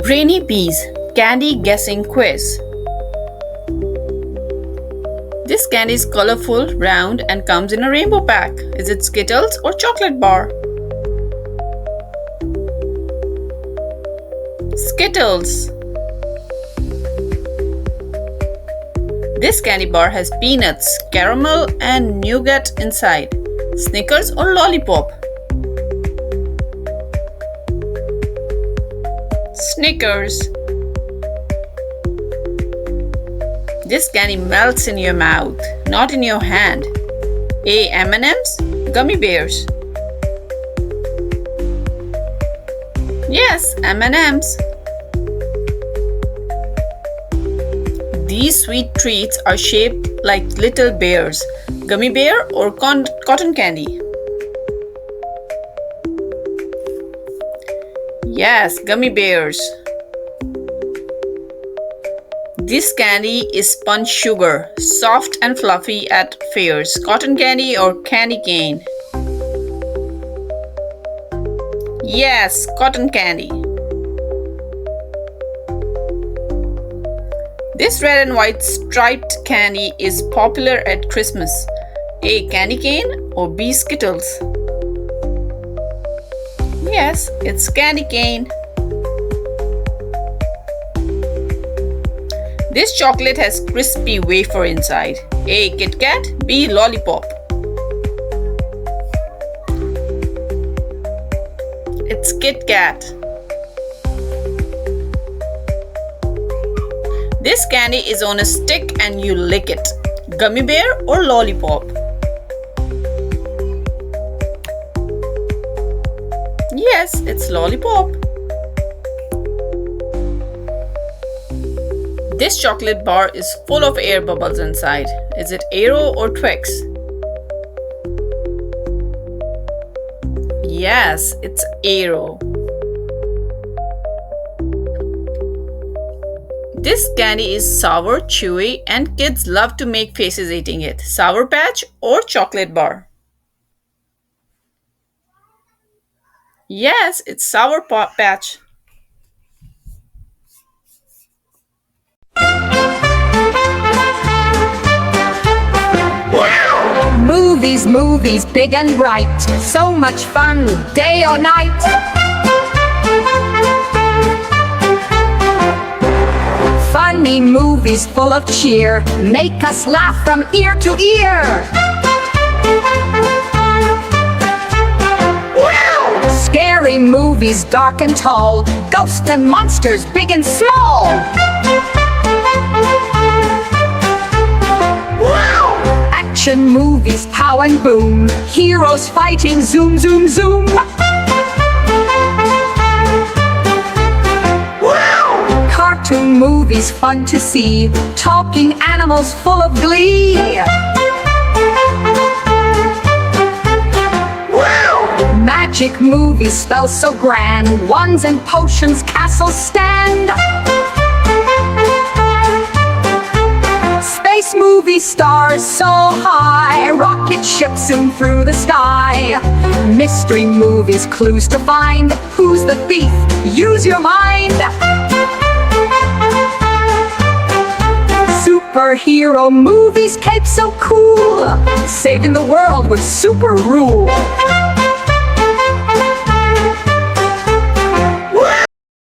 BrainyBees Candy Guessing Quiz. This candy is colorful, round, and comes in a rainbow pack. Is it Skittles or chocolate bar? Skittles. This candy bar has peanuts, caramel, and nougat inside. Snickers or lollipop? Snickers. This candy melts in your mouth, not in your hand. A. M&M's, gummy bears. Yes, M&M's. These sweet treats are shaped like little bears. Gummy bear or cotton candy? Yes, gummy bears. This candy is sponge sugar, soft and fluffy at fairs. Cotton candy or candy cane? Yes, cotton candy. This red and white striped candy is popular at Christmas. A. Candy cane or B. Skittles? Yes, it's candy cane. This chocolate has crispy wafer inside. A. Kit Kat, B. Lollipop. It's Kit Kat. This candy is on a stick and you lick it. Gummy bear or lollipop? Yes, it's lollipop. This chocolate bar is full of air bubbles inside. Is it Aero or Twix? Yes, it's Aero. This candy is sour, chewy, and kids love to make faces eating it. Sour Patch or chocolate bar? Yes, it's Sour Patch. Movies, big and bright. So much fun, day or night. Funny movies full of cheer, make us laugh from ear to ear. Scary movies, dark and tall, ghosts and monsters, big and small. Action movies, pow and boom, heroes fighting, zoom, zoom, zoom. Cartoon movies, fun to see, talking animals full of glee. Magic movies, spells so grand, wands and potions, castles stand. Space movie stars so high, rocket ships zoom through the sky. Mystery movies, clues to find, who's the thief? Use your mind. Superhero movies, capes so cool, saving the world with super rule.